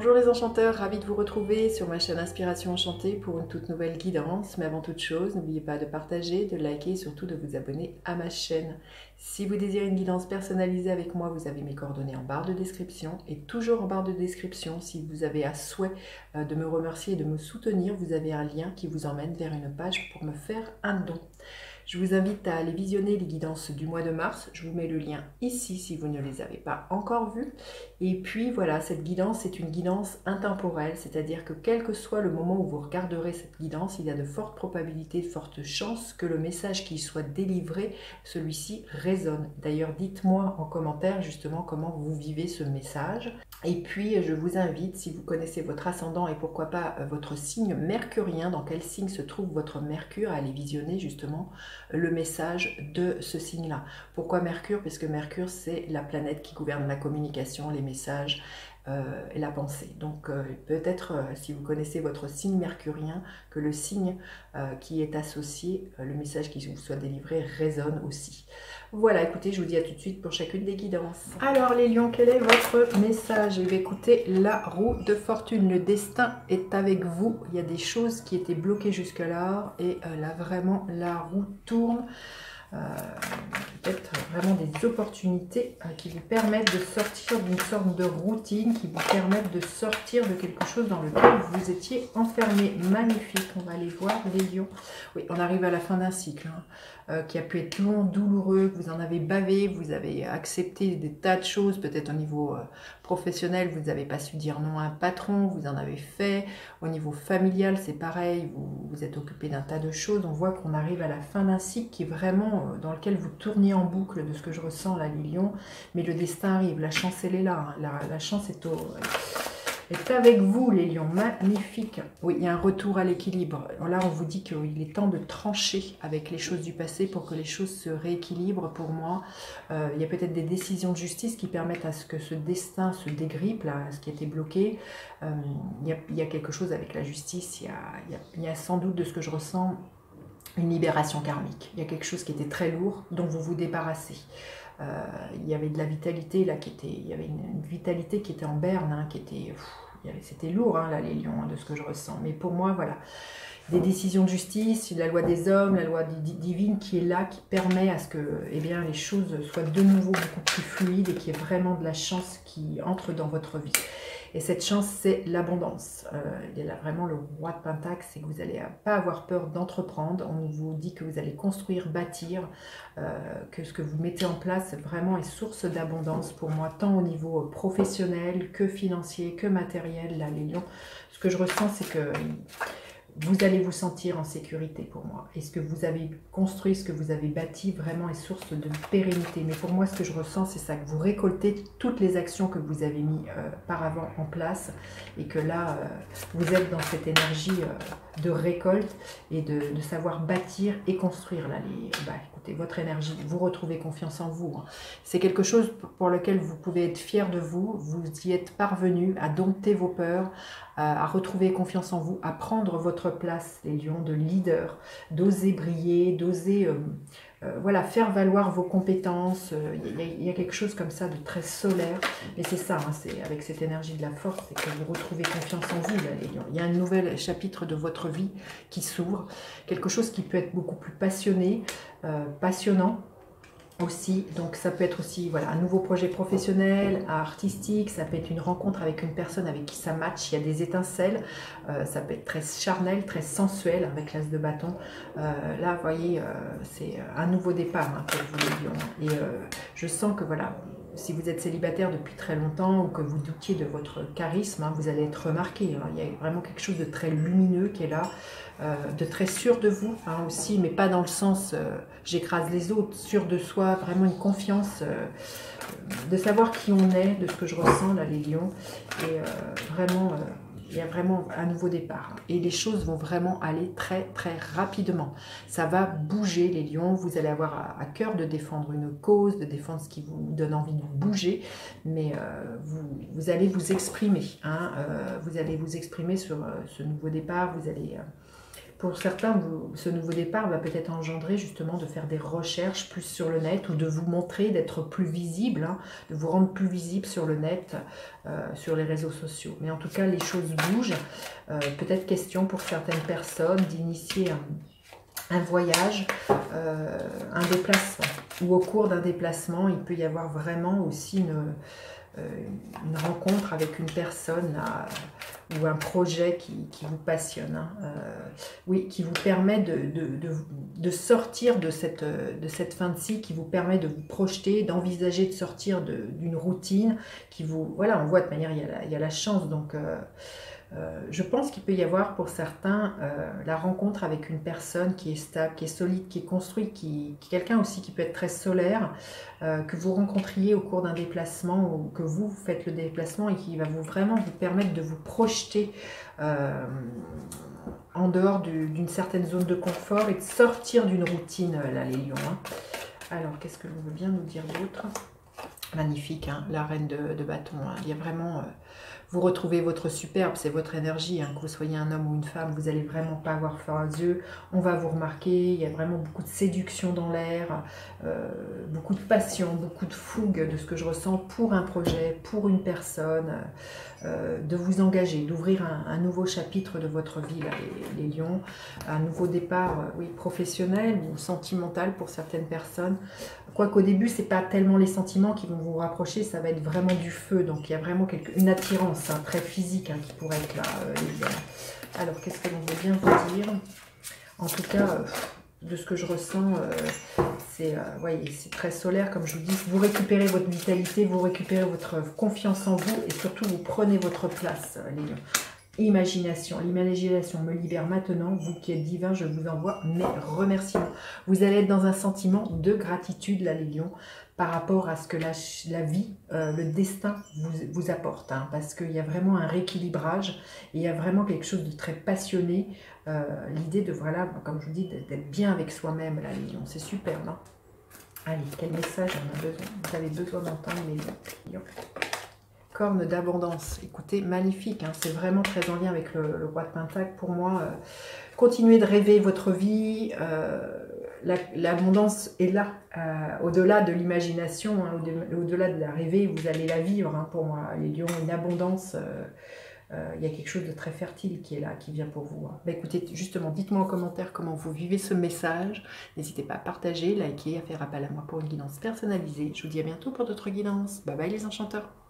Bonjour les enchanteurs, ravi de vous retrouver sur ma chaîne Inspiration Enchantée pour une toute nouvelle guidance. Mais avant toute chose, n'oubliez pas de partager, de liker et surtout de vous abonner à ma chaîne. Si vous désirez une guidance personnalisée avec moi, vous avez mes coordonnées en barre de description. Et toujours en barre de description, si vous avez à souhait de me remercier et de me soutenir, vous avez un lien qui vous emmène vers une page pour me faire un don. Je vous invite à aller visionner les guidances du mois de mars. Je vous mets le lien ici si vous ne les avez pas encore vues. Et puis voilà, cette guidance est une guidance intemporelle, c'est-à-dire que quel que soit le moment où vous regarderez cette guidance, il y a de fortes probabilités, de fortes chances que le message qui soit délivré, celui-ci résonne. D'ailleurs, dites-moi en commentaire justement comment vous vivez ce message. Et puis, je vous invite, si vous connaissez votre ascendant et pourquoi pas votre signe mercurien, dans quel signe se trouve votre Mercure, à aller visionner justement le message de ce signe-là. Pourquoi Mercure? Parce que Mercure, c'est la planète qui gouverne la communication, les messages et la pensée. Donc, peut-être, si vous connaissez votre signe mercurien, que le signe qui est associé, le message qui vous soit délivré résonne aussi. Voilà, écoutez, je vous dis à tout de suite pour chacune des guidances. Alors les lions, quel est votre message? Eh bien, écoutez, la roue de fortune, le destin est avec vous. Il y a des choses qui étaient bloquées jusque-là et là vraiment la roue tourne. Peut-être vraiment des opportunités qui vous permettent de sortir d'une sorte de routine, qui vous permettent de sortir de quelque chose dans lequel vous étiez enfermé. Magnifique, on va aller voir les lions. Oui, on arrive à la fin d'un cycle qui a pu être long, douloureux, que vous en avez bavé, vous avez accepté des tas de choses, peut-être au niveau professionnel, vous n'avez pas su dire non à un patron, vous en avez fait. Au niveau familial, c'est pareil, vous êtes occupé d'un tas de choses. On voit qu'on arrive à la fin d'un cycle qui est vraiment dans lequel vous tournez en boucle de ce que je ressens là, les lions. Mais le destin arrive, la chance, elle est là. Hein. La chance est avec vous, les lions. Magnifique. Oui, il y a un retour à l'équilibre. Là, on vous dit qu'il est temps de trancher avec les choses du passé pour que les choses se rééquilibrent pour moi. Il y a peut-être des décisions de justice qui permettent à ce que ce destin se dégrippe, là, ce qui était bloqué. Il y a quelque chose avec la justice. Il y a sans doute, de ce que je ressens, une libération karmique. Il y a quelque chose qui était très lourd, dont vous vous débarrassez. Il y avait de la vitalité là il y avait une vitalité qui était en berne, hein, c'était lourd hein, là les lions, hein, de ce que je ressens. Mais pour moi, voilà, des décisions de justice, la loi des hommes, la loi divine qui est là, qui permet à ce que eh bien, les choses soient de nouveau beaucoup plus fluides et qu'il y ait vraiment de la chance qui entre dans votre vie. Et cette chance, c'est l'abondance. Il y a là vraiment le roi de Pentacle, c'est que vous n'allez pas avoir peur d'entreprendre. On vous dit que vous allez construire, bâtir, que ce que vous mettez en place vraiment est source d'abondance pour moi, tant au niveau professionnel que financier, que matériel. Là, les lions, ce que je ressens, c'est que vous allez vous sentir en sécurité pour moi. Et ce que vous avez construit, ce que vous avez bâti, vraiment est source de pérennité. Mais pour moi, ce que je ressens, c'est ça, que vous récoltez toutes les actions que vous avez mis par avant en place. Et que là, vous êtes dans cette énergie de récolte et de savoir bâtir et construire. Là, écoutez, votre énergie, vous retrouvez confiance en vous. Hein. C'est quelque chose pour lequel vous pouvez être fier de vous. Vous y êtes parvenu à dompter vos peurs, à retrouver confiance en vous, à prendre votre place, les lions, de leader, d'oser briller, d'oser voilà, faire valoir vos compétences. Il y a quelque chose comme ça de très solaire. Mais c'est ça, hein, c'est avec cette énergie de la force, c'est que vous retrouvez confiance en vous, là, les lions. Il y a un nouvel chapitre de votre vie qui s'ouvre. Quelque chose qui peut être beaucoup plus passionné, passionnant. Aussi, donc ça peut être aussi voilà, un nouveau projet professionnel, artistique, ça peut être une rencontre avec une personne avec qui ça match, il y a des étincelles, ça peut être très charnel, très sensuel avec l'as de bâton. Là, vous voyez, c'est un nouveau départ hein, pour vous les lions. Et je sens que voilà, si vous êtes célibataire depuis très longtemps ou que vous doutiez de votre charisme, hein, vous allez être remarqué. Hein. Il y a vraiment quelque chose de très lumineux qui est là, de très sûr de vous hein, aussi, mais pas dans le sens j'écrase les autres, sûr de soi, vraiment une confiance, de savoir qui on est, de ce que je ressens là les lions. Et vraiment, il y a vraiment un nouveau départ. Et les choses vont vraiment aller très très rapidement. Ça va bouger les lions, vous allez avoir à cœur de défendre une cause, de défendre ce qui vous donne envie de bouger, mais vous allez vous exprimer. Hein, vous allez vous exprimer sur ce nouveau départ, vous allez pour certains, ce nouveau départ va peut-être engendrer justement de faire des recherches plus sur le net ou de vous montrer, d'être plus visible, hein, de vous rendre plus visible sur le net, sur les réseaux sociaux. Mais en tout cas, les choses bougent. Peut-être question pour certaines personnes d'initier un voyage, un déplacement. Ou au cours d'un déplacement, il peut y avoir vraiment aussi une rencontre avec une personne ou un projet qui vous passionne, hein, oui, qui vous permet de sortir de cette fin de cycle, qui vous permet de vous projeter, d'envisager de sortir d'une routine, qui vous, voilà, on voit de manière, il y a la chance, donc je pense qu'il peut y avoir pour certains la rencontre avec une personne qui est stable, qui est solide, qui est construite, qui est quelqu'un aussi qui peut être très solaire, que vous rencontriez au cours d'un déplacement ou que vous faites le déplacement et qui va vraiment vous permettre de vous projeter en dehors d'une certaine zone de confort et de sortir d'une routine, là, les lions. Hein. Alors, qu'est-ce que l'on veut bien nous dire d'autre? Magnifique, hein, la reine de bâton. Hein. Il y a vraiment... vous retrouvez votre superbe, c'est votre énergie, hein, que vous soyez un homme ou une femme, vous n'allez vraiment pas avoir froid aux yeux, on va vous remarquer, il y a vraiment beaucoup de séduction dans l'air, beaucoup de passion, beaucoup de fougue de ce que je ressens pour un projet, pour une personne, de vous engager, d'ouvrir un nouveau chapitre de votre vie, là, les lions, un nouveau départ, oui, professionnel ou sentimental pour certaines personnes. Quoique au début, ce n'est pas tellement les sentiments qui vont vous rapprocher, ça va être vraiment du feu. Donc, il y a vraiment une attirance, hein, très physique, hein, qui pourrait être là, les lions. Alors, qu'est-ce que l'on veut bien vous dire? En tout cas, de ce que je ressens, c'est très solaire, comme je vous dis. Vous récupérez votre vitalité, vous récupérez votre confiance en vous et surtout, vous prenez votre place, les lions. Imagination, l'imagination me libère maintenant, vous qui êtes divin, je vous envoie mes remerciements. Vous allez être dans un sentiment de gratitude, là, les lions, par rapport à ce que la vie, le destin vous apporte, hein, parce qu'il y a vraiment un rééquilibrage, et il y a vraiment quelque chose de très passionné, l'idée de, voilà, comme je vous dis, d'être bien avec soi-même, là, les lions, c'est super, non? Allez, quel message on a besoin? Vous avez besoin d'entendre, les lions. Corne d'abondance, écoutez, magnifique, hein, c'est vraiment très en lien avec le roi de Pentacle. Pour moi, continuez de rêver votre vie, l'abondance est là, au-delà de l'imagination, hein, au-delà de la rêver, vous allez la vivre, hein, pour moi. Les lions, une abondance, il y a quelque chose de très fertile qui est là, qui vient pour vous. Hein. Bah, écoutez, justement, dites-moi en commentaire comment vous vivez ce message. N'hésitez pas à partager, liker, à faire appel à moi pour une guidance personnalisée. Je vous dis à bientôt pour d'autres guidances. Bye bye les enchanteurs.